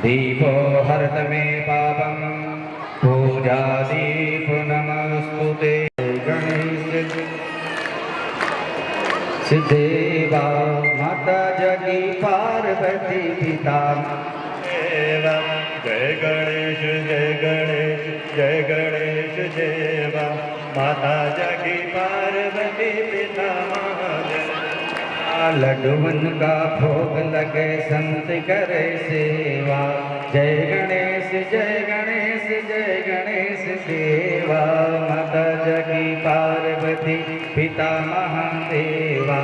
दीपो हरत मे पापम पूजा दीप नमस्तुते गणेश देवा माता जगी पार्वती पिता देवा। जय गणेश जय गणेश जय गणेश देवा माता जगी पार्वती पिता महादेव। लड्डूवन का भोग लगे संत करे सेवा। जय गणेश जय गणेश जय गणेश देवा माता जगी पार्वती पिता महादेवा।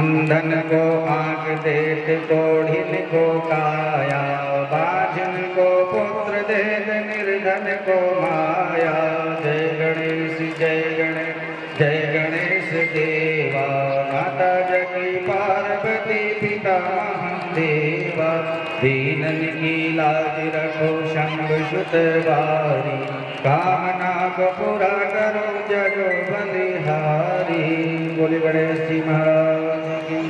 अंधन को आँख देत कोढ़िन को काया बाजन को पुत्र देत निर्धन को माया। जय गणेश जय गणेश जय गणेश देवा माता जगी पार्वती पिता महादेवा। दीनन की लाज रखो शंभु सुत बारी कामना को पूरा करो जगो बलिहारी। बोले गणेश जी महाराज की।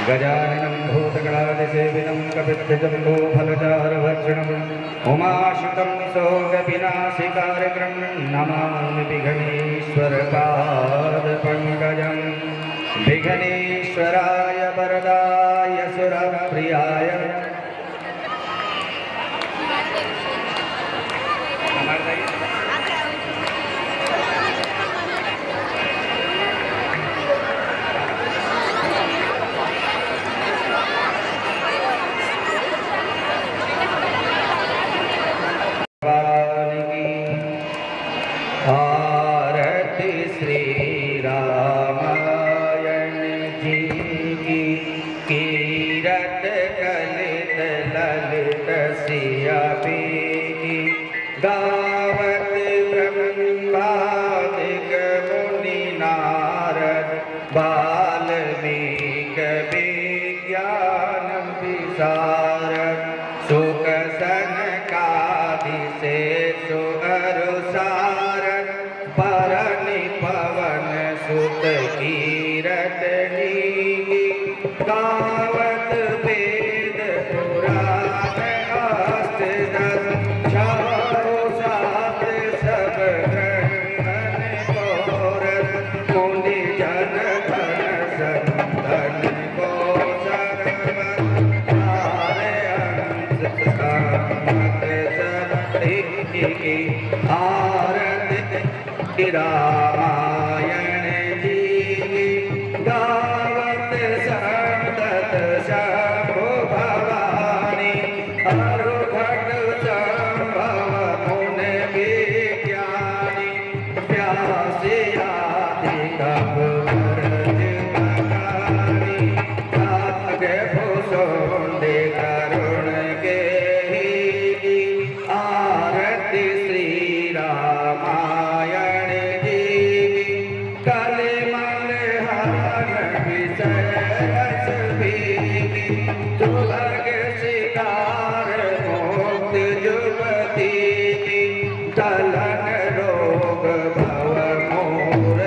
गजाननं भूतगणादिसेविनं कपित्थजम्बो फलचारुभक्षणम् उमाशुतं शोकविनाशिकारकं नमामि विघ्नेश्वरपादपङ्कजं। विघ्नेश्वराय वरदाय सुरप्रियाय आरती श्री रामायण जी की। कीरत कलित ललित सिया पी गावत ब्रह्मादिक मुनि नारद वाल्मीकि विज्ञान विशारद सुख सनकादिशेषु अनुसारद परनि पवन सुत कीरतनी गावत वेद पुराण अष्टदश चारों शास्त्र सब ग्रंथन कोरस मुनि जन धन संतन को सरवर सारे अंश मत सती आरती रामायण जी गावत संतत शंभु भवानी अरुघट संभव मुन विज्ञानी व्यासी आदि कपि कागे भूषोंडे करुण के आरती श्री रामायण जी कलिमल हरण विषय रस भीगी दुर्लभ शिकार मुक्त जुगती कलन रोग भव मोर।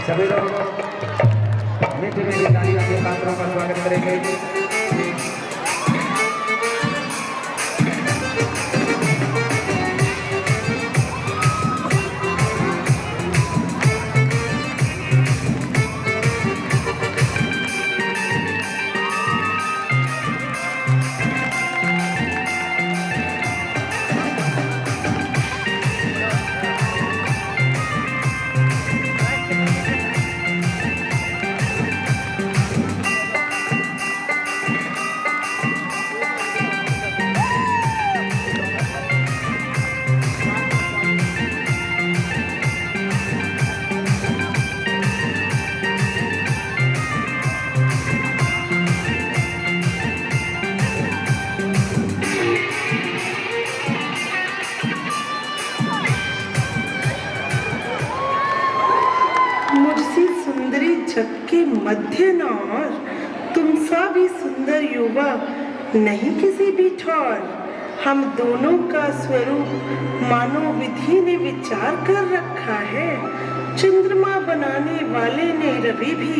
सभी लोग मीठी मीठी तालियों से पात्रों का स्वागत करेंगे। मध्य न और तुम सा भी सुंदर युवा नहीं किसी भी ठौर। हम दोनों का स्वरूप मानो विधि ने विचार कर रखा है। चंद्रमा बनाने वाले ने रवि भी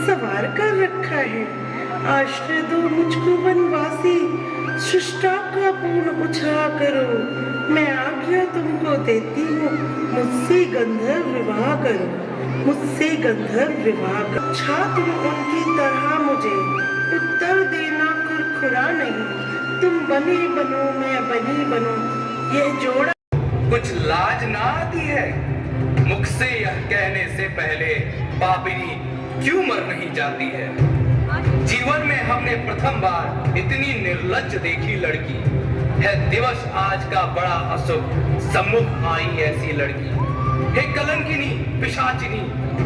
सवार कर रखा है। आश्रय दो मुझको वनवासी, सृष्टा का पूर्ण उछाह करो। मैं आज्ञा तुमको देती हूँ, मुझसे गंधर्व विवाह करो, मुझसे गंधर्व विवाह करो। अच्छा तुम उनकी तरह मुझे उत्तर देना खुरखुरा नहीं। तुम बने बनो मैं बनी बनूं, यह जोड़ा कुछ लाज ना आती है मुख से यह कहने से पहले पापिनी क्यों मर नहीं जाती है। जीवन में हमने प्रथम बार इतनी निर्लज्ज देखी लड़की है। दिवस आज का बड़ा अशुभ, सम्मुख आई ऐसी लड़की। हे कलंकिनी पिशाचिनी,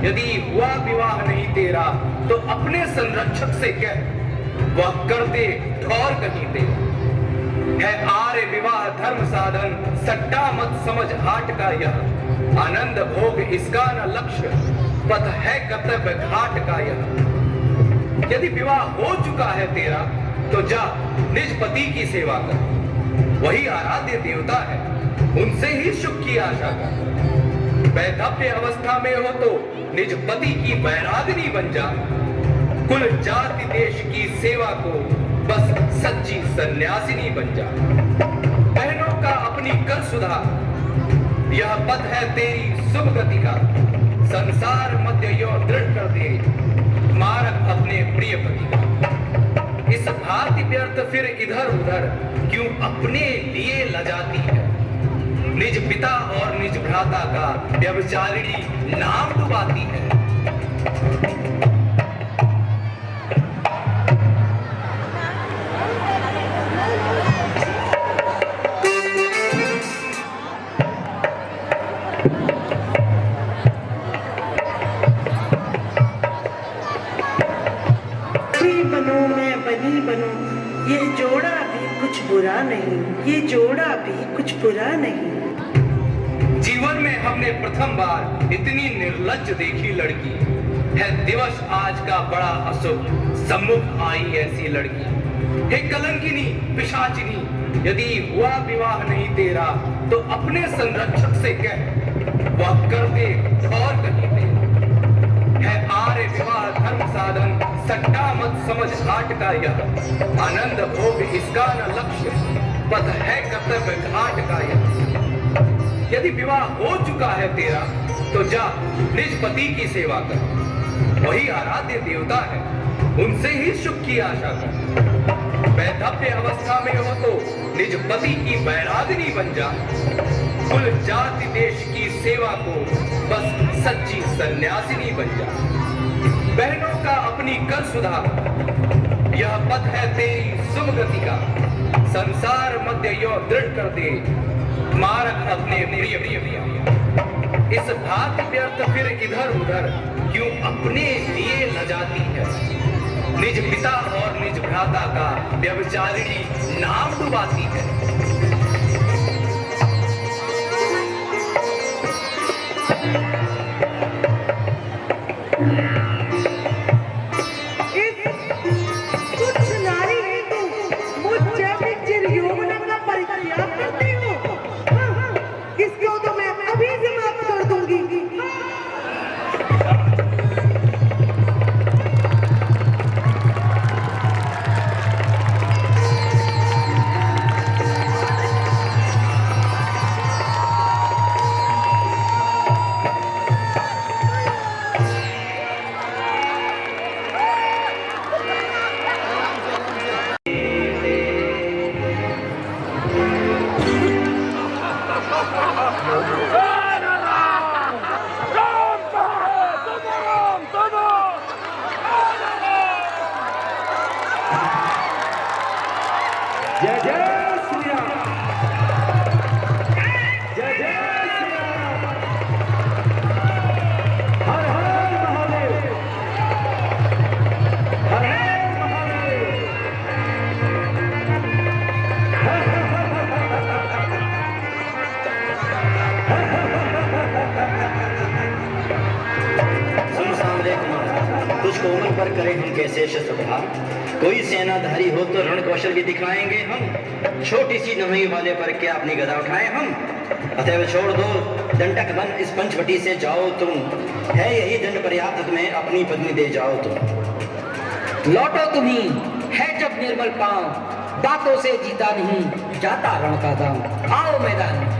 यदि हुआ विवाह नहीं तेरा तो अपने संरक्षक से कह, वह कर दे ठौर कहीं दे। है आर्य विवाह धर्म साधन, सट्टा मत समझ हाट का यह। आनंद भोग इसका न लक्ष्य, पथ है कर्तव्य घाट का यह। यदि विवाह हो चुका है तेरा तो जा निज पति की सेवा कर, वही आराध्य देवता है, उनसे ही सुख की आशा कर। वैधव्य अवस्था में हो तो निज पति की वैरागिनी बन जा। कुल जाति देश की सेवा को बस सच्ची सन्यासिनी बन जा। बहनों का अपनी कर सुधार, यह पथ है तेरी शुभ गति का। संसार मध्य यो दृढ़ कर दे, मारक अपने प्रिय पति का। इस भांति व्यर्थ फिर इधर उधर क्यों अपने लिए लजाती है। निज पिता और निज भ्राता का व्यभिचारिणी नाम डुबाती है। बनो मैं बनी बनूं, यह जोड़ा भी कुछ बुरा नहीं, ये जोड़ा भी कुछ बुरा नहीं। जीवन में हमने प्रथम बार इतनी निर्लज्ज देखी लड़की है। दिवस आज का बड़ा अशुभ, सम्मुख आई ऐसी लड़की। हे कलंकिनी पिशाचिनी, यदि हुआ विवाह नहीं तेरा तो अपने संरक्षक से कह, वह कर दे और कहीं दे। है आर्य विवाह धर्म साधन, सट्टा मत समझ हाट का यह। आनंद भोग इसका न लक्ष्य, पथ है कर्तव्य घाट का यह। यदि विवाह हो चुका है तेरा तो जा निज पति की सेवा कर, वही आराध्य देवता है, उनसे ही सुख की आशा कर। वैधव्य अवस्था में हो तो निज पति की वैरागिनी बन जा। कुल जाति देश की सेवा को बस सच्ची सन्यासिनी बन जा। बहनों का अपनी कर सुधार, यह पथ है तेरी शुभ गति का। संसार मध्य यो दृढ़ कर दे, मारक अपने प्रिय प्रिय। इस भांति व्यर्थ फिर इधर उधर क्यों अपने लिए लजाती है। निज पिता और निज भ्राता का व्यभिचारिणी नाम डुबाती है। कुछ नारी हेतु मुझ जैसे चिरयौवना का परित्याग करते हो। इसको तो मैं अभी समाप्त कर दूंगी। जय जय श्री राम, जय जय श्री राम। हर हर महादेव, हर हर महादेव। सुन सांवरे कुमार, तुझको उम्र पर विशेष सभा। कोई सेनाधारी हो तो रण कौशल भी दिखाएंगे हम। छोटी सी नमई वाले पर क्या अपनी गदा उठाए हम। अतएव छोड़ दो दंडक बन इस पंचवटी से जाओ तुम। है यही दंड पर्याप्त तुम्हें, अपनी पत्नी दे जाओ तुम। लौटो तुम्ही है जब निर्मल पांव, बातों से जीता नहीं जाता रण का दाम। आओ मैदान में।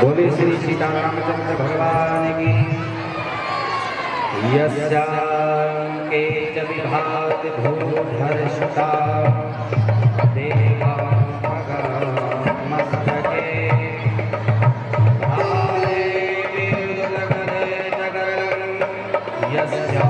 बोले श्री सीतारामचंद्र भगवान की। यस्या के च विभात भूधर्षता देवा मस्तके भाले विरुदगदे जगरं यस्या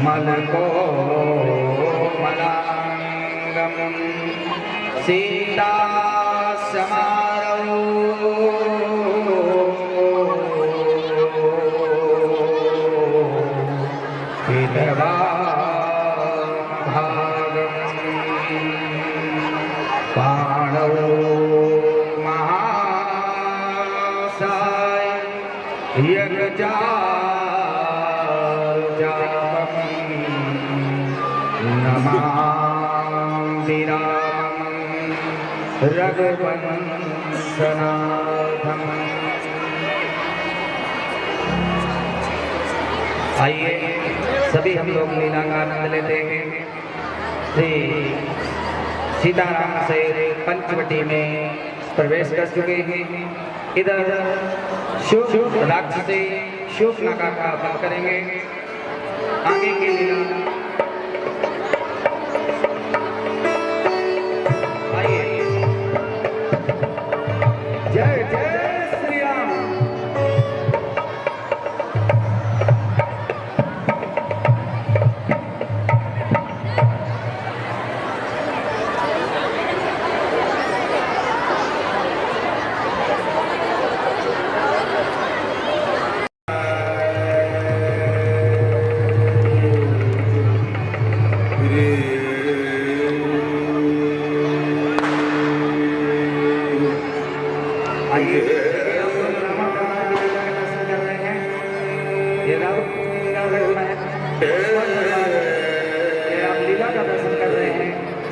मलको मलांगम सीता समारो विधवा भागम पाणौ महासाय यज्ञ रघुवंशनाथम। आइए सभी हम लोग लीला का आनंद लेते हैं। श्री सीताराम से पंचवटी में प्रवेश कर चुके हैं। इधर शुभ राक्षसी शूर्पणखा का वध करेंगे। आगे की लीला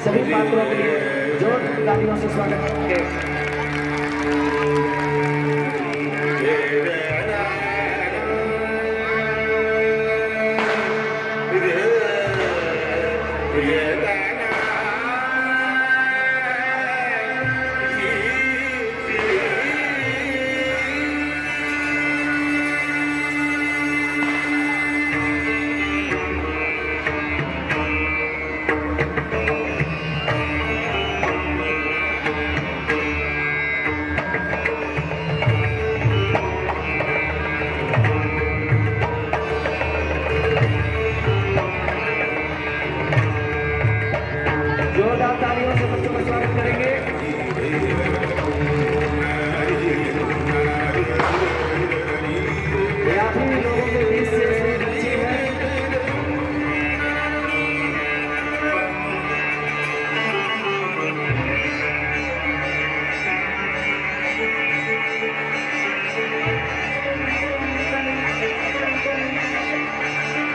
सभी पात्रों के लिए जोर तालियों से स्वागत करेंगे।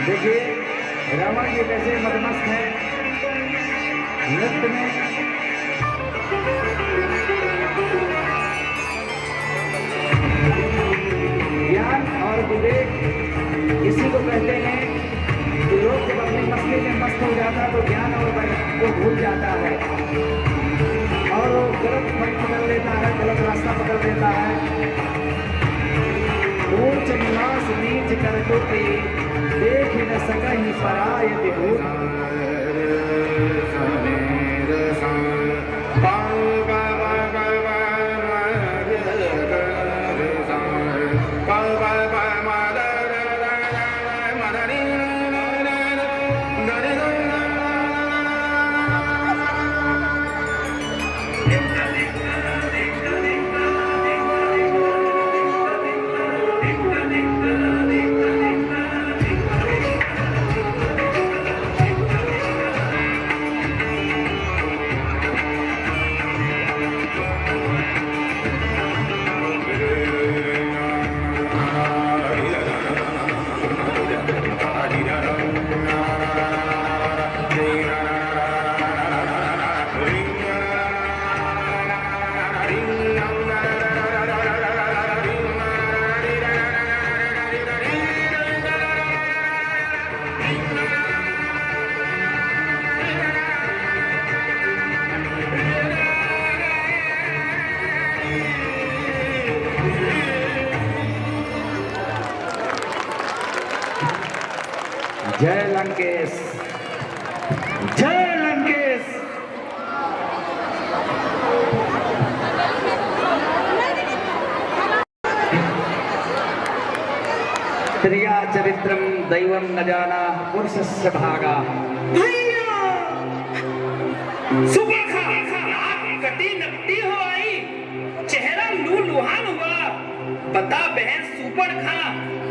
देखिए रावण जी कैसे मदमस्त है नृत्य में। ज्ञान और विवेक इसी को कहते हैं कि लोग जब अपनी मस्ती में मस्त हो जाता है तो ज्ञान और विवेक को भूल जाता है और वो गलत पथ पकड़ लेता है, गलत रास्ता पकड़ लेता है। ऊंच निवास नीच कर टूटी देख न सकहि पराय विभूति। जय लंकेश, जय लंकेश। त्रिया चरित्रम दैवम न जाना पुरुषस्य भागा। भैया सुबह कटी नकटी हो आई, चेहरा लूलुहान हुआ। बता बहन सुपर खा,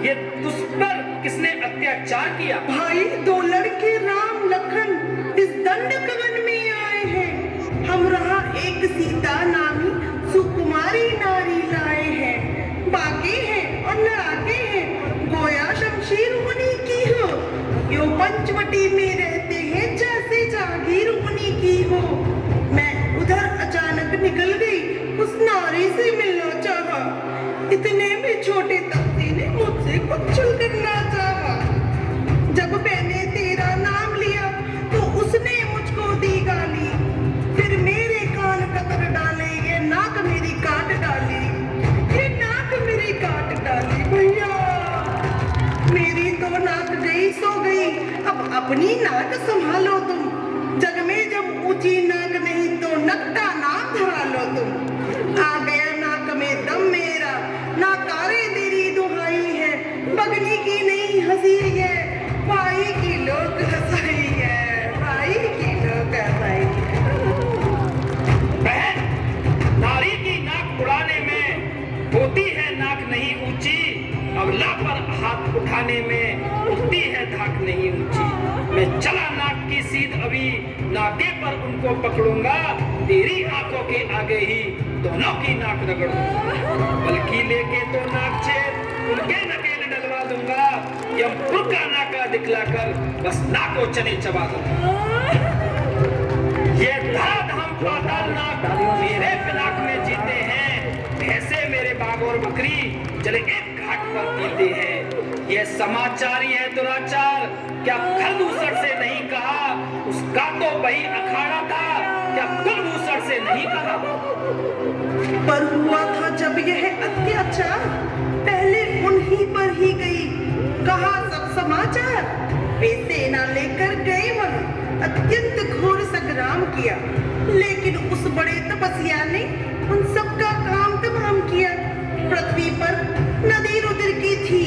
ये तुझ पर किसने अत्याचार किया? भाई दो लड़के राम लखन इस दंडक वन में आए हैं। हम रहा एक सीता नामी सुकुमारी नारी लाए हैं। बागे हैं और लड़ाके हैं, गोया शमशीर उन्हीं की हो। यो पंचवटी में रहते हैं जैसे जागीर उन्हीं की हो। मैं उधर अचानक निकल गई, उस नारी से मिलना चाहा। इतने में छोटे तख्ती ने मुझसे कुछ छल करना चाहा। जब मैंने तेरा नाम लिया तो उसने मुझको दी गाली। फिर मेरे कान कतर डाले, ये नाक मेरी काट डाली। ये नाक मेरी काट डाली भैया। मेरी तो नाक गई सो गई, अब अपनी नाक संभालो तुम। जग में जब ऊंची नाक नहीं तो नकटा नाम धरा लो तुम। आ गया नाक में दम मेरा, नाकारे तेरी दुहाई है। बगनी की नहीं हंसी है, भाई की लोग हंसाई है। भाई की लोग हंसाई है। बहन, नारी की नाक उड़ाने में होती है नाक नहीं ऊंची, अगला पर हाथ उठाने में उठती है धाक नहीं ऊंची। मैं चला नाक की सीध अभी, नाके पर उनको पकड़ूंगा। तेरी आंखों के आगे ही दोनों की नाक रगड़ूंगा। बल्कि लेके तो नाक छेद उनके नकेल डलवा दूंगा। यमपुर का नाका दिखलाकर बस नाको चने चबा दूंगा। ये धड़ाधम पाताल नाक मेरे नाक में जीते हैं। भैंसे मेरे बाग और बकरी चले एक घाट पर पीते हैं। ये समाचारी है दुराचार, क्या खलदूसर से नहीं कहा? उसका तो वही अखाड़ा था, क्या कुलभूषण से नहीं कहा? पर हुआ था जब यह अत्याचार, पहले उन्हीं पर ही गई। कहा सब समाचार, वे सेना लेकर गए वहां, अत्यंत घोर संग्राम किया। लेकिन उस बड़े तपस्या ने उन सबका काम तमाम किया। पृथ्वी पर नदी रुधिर की थी,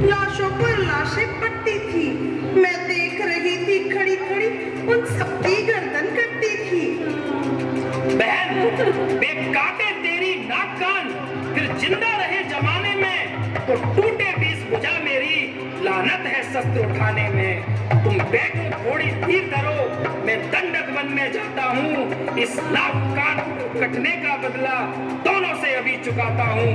लाशों पर लाशें पड़ती थी। मैं देख रही थी खड़ी खड़ी उन सबकी गर्दन कटती थी। बहन, वे काटे तेरी नाक कान, फिर जिंदा रहे जमाने में तो टूटे 20 भुजा मेरी। लानत है शस्त्र उठाने में। तुम बैठो थोड़ी धीर धरो, मैं दंडक वन में जाता हूँ। इस नाक कान कटने का बदला दोनों से अभी चुकाता हूँ।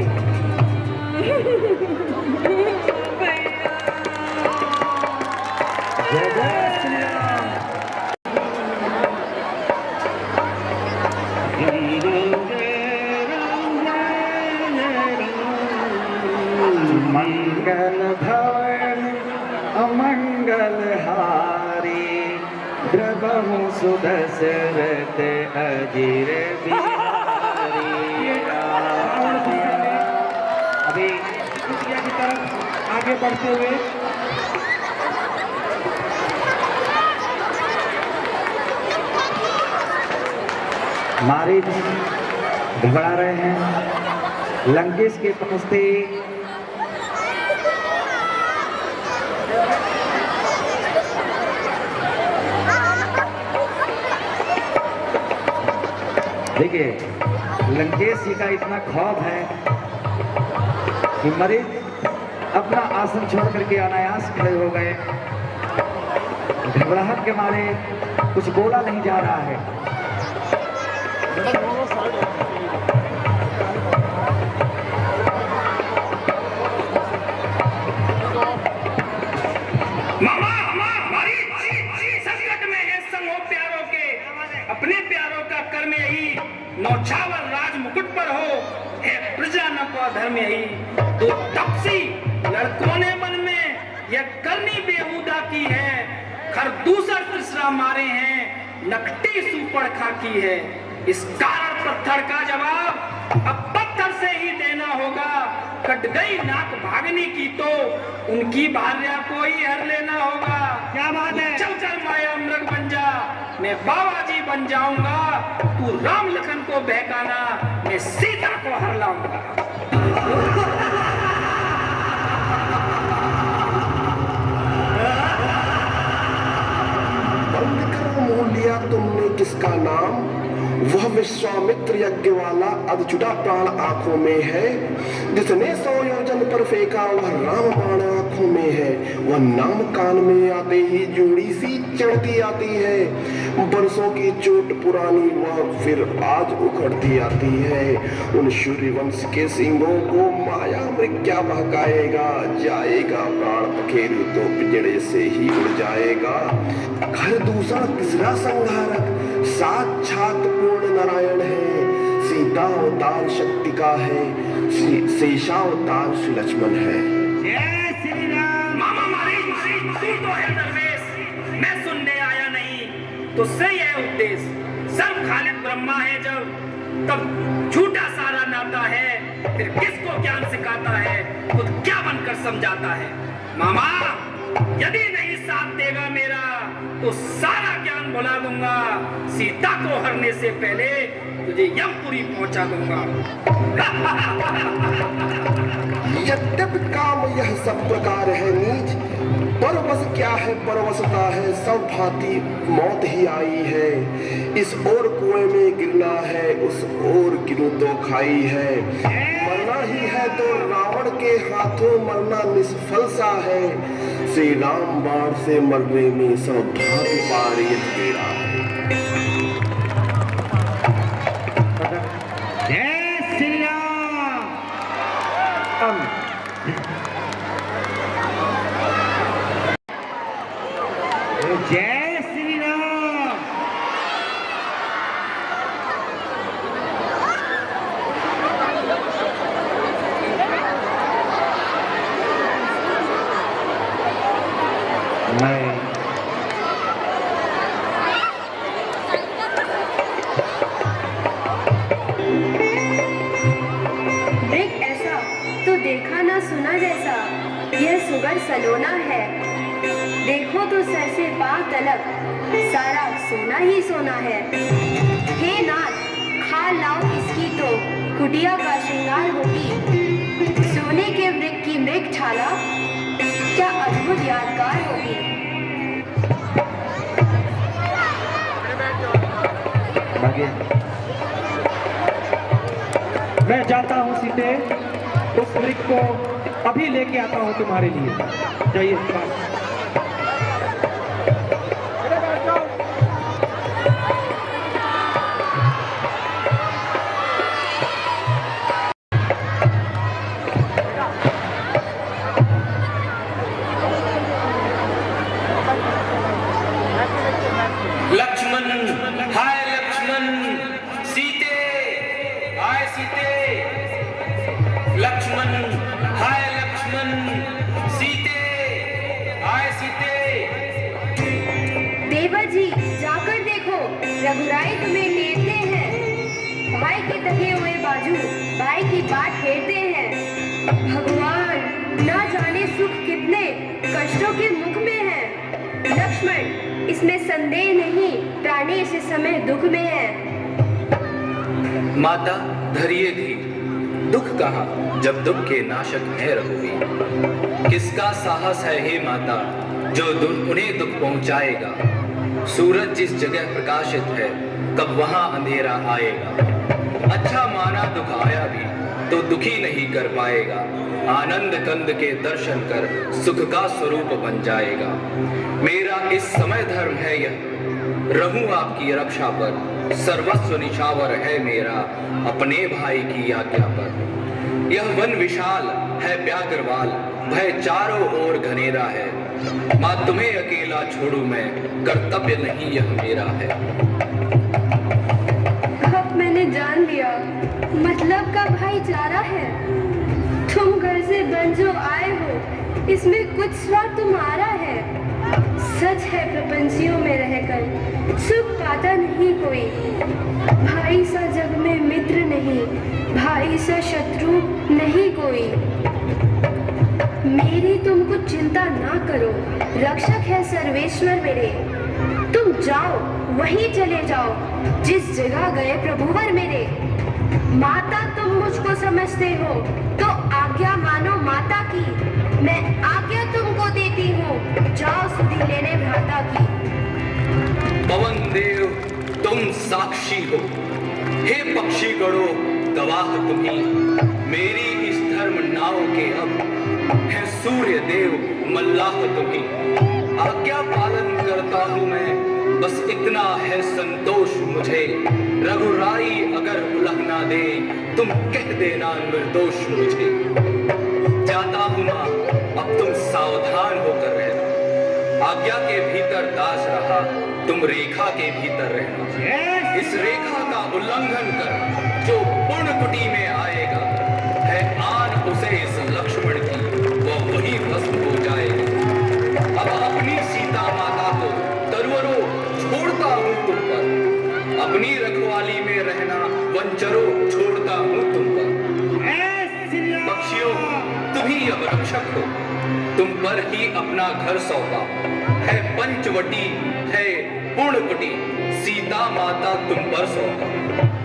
सुदशरथ अजीर बिहारी। अभी कुटिया की तरफ आगे बढ़ते हुए मारीच घबरा रहे हैं। लंकेश के पहुंचते देखिए लंकेश जी का इतना खौफ है कि मरीज अपना आसन छोड़ करके अनायास खड़े हो गए। घबराहट के मारे कुछ बोला नहीं जा रहा है। संकट में है संग हो प्यारों के, अपने प्यारों का कर्म यही, नौछावर राज मुकुट पर हो, है प्रजा न को धर्म यही। तो तपसी लड़कों ने मन में यह करनी बेहुदा की है, खरदूसर तीसरा मारे हैं, नकटी सुपड़ खाकी है। इस कारण पत्थर का जवाब अब पत्थर से ही देना होगा। कट गई नाक भागने की तो उनकी भार्या को ही हर लेना होगा। क्या बात है? चल चल माया मृग बन जा, मैं बाबा जी बन जाऊंगा। तू राम लखन को बहकाना, मैं सीता को हर लाऊंगा। बंद करो मोह लिया तुमने किसका नाम, वह विश्वामित्र यज्ञ वाला अब जुटा प्राण आंखों में है। जिसने 100 योजन पर फेंका वह राम बाण आंखों में है। वह नाम कान में आते ही जोड़ी सी चढ़ती आती है। बरसों की चोट पुरानी वह फिर आज उखड़ती आती है। उन सूर्यवंश के सिंहों को माया मृग क्या बहकाएगा। जाएगा प्राण पखेरु तो पिंजड़े से ही उड़ जाएगा। घर दूसरा तीसरा संहारक साक्षात पूर्ण नारायण है। सीता अवतार शक्ति का है, शेषावतार श्री लक्ष्मण है। जय श्री राम। मामा मारी तू तो है दरवेश, मैं सुनने आया नहीं तो सही है उपदेश। सब खालिद ब्रह्मा है जब, तब झूठा सारा नाता है। फिर किसको ज्ञान सिखाता है, खुद क्या बनकर समझाता है। मामा यदि नहीं साथ देगा मेरा तो सारा ज्ञान भुला दूंगा। सीता को हरने से पहले तुझे यमपुरी पहुंचा दूंगा। यद्यपि काम यह सब प्रकार है नीच, परवश क्या है परवशता है। सब भांति मौत ही आई है। इस ओर कुएं में गिरना है, उस ओर गिरूं तो खाई है। मरना ही है तो रावण के हाथों मरना निष्फल सा है। श्री राम बाण से मरने में सौभाग्य पार यह मेरा है। जय श्री राम। जय श्री राम। मृग ऐसा तो देखा ना सुना जैसा, यह सुगर सलोना है। देखो तो सर से पांव तलक सारा सोना ही सोना है। हे नाथ खा लाओ इसकी तो कुटिया का श्रृंगार होगी। सोने के मृग की मृग छाला क्या अद्भुत यादगार होगी। मैं जाता हूँ सीते, उस मृग को अभी लेके आता हूँ तुम्हारे लिए। जाइए बस। लक्ष्मण हाय लक्ष्मण, सीते हाय सीते। लक्ष्मण हाय लक्ष्मण, सीते हाय सीते। रघुराई तुम्हें लेते हैं, भाई के थके हुए बाजू भाई की बात फेरते हैं। भगवान ना जाने सुख कितने कष्टों के मुख में है। लक्ष्मण इसमें संदेह नहीं, प्राणेश इस समय दुख में है। माता धरिए धीर, दुख कहाँ जब दुख के नाशक है रघुवीर। किसका साहस है हे माता जो उन्हें दुख पहुंचाएगा। सूरज जिस जगह प्रकाशित है कब वहां अंधेरा आएगा। अच्छा माना दुख आया भी तो दुखी नहीं कर पाएगा। आनंद कंद के दर्शन कर सुख का स्वरूप बन जाएगा। मेरा इस समय धर्म है यह, रहूं आपकी रक्षा पर। सर्वस्व निछावर है मेरा अपने भाई की आज्ञा पर। यह वन विशाल है व्याघ्रवाल, भय चारों ओर घनेरा है। माँ तुम्हें अकेला छोड़ू मैं, कर्तव्य नहीं यह मेरा है। अब मैंने जान लिया मतलब का भाईचारा है। तुम घर से बंजो आए हो, इसमें कुछ स्वार्थ तुम्हारा है। सच है प्रपंचियों में रहकर सुख पाता नहीं कोई। भाई सा जग में मित्र नहीं, भाई सा शत्रु नहीं कोई। मेरी तुम कुछ चिंता ना करो, रक्षक है सर्वेश्वर मेरे। तुम जाओ वहीं चले जाओ जिस जगह गए प्रभुवर मेरे। माता तुम मुझको समझते हो तो आज्ञा मानो माता की। मैं आज्ञा तुमको देती हूँ, जाओ सुधि लेने भ्राता की। पवन देव तुम साक्षी हो, हे पक्षी गणों गवाह तुम्ही। मेरी इस धर्म नाव के अब है सूर्य देव मल्लाह तुम्ही। आज्ञा पालन करता हूँ मैं, बस इतना है संतोष मुझे। रघुराई अगर उलह ना दे तुम कह देना निर्दोष मुझे। जाता हूँ माँ अब तुम सावधान होकर रहना। आज्ञा के भीतर दास रहा तुम रेखा के भीतर रहना। इस रेखा का उल्लंघन कर जो पूर्ण कुटी में आएगा है आन उसे इस लक्ष्मण की, वो वही भस्म हो जाएगा। अब अपनी सीता माता को तरुवरों छोड़ता हूँ तुम पर। अपनी रखवाली में रहना वंचरों छोड़ता हूँ तुम पर। पक्षियों तुम ही अब रक्षक हो, तुम पर ही अपना घर सौंपा है। पंचवटी है पूर्ण कुटी, सीता माता तुम पर सौंपा।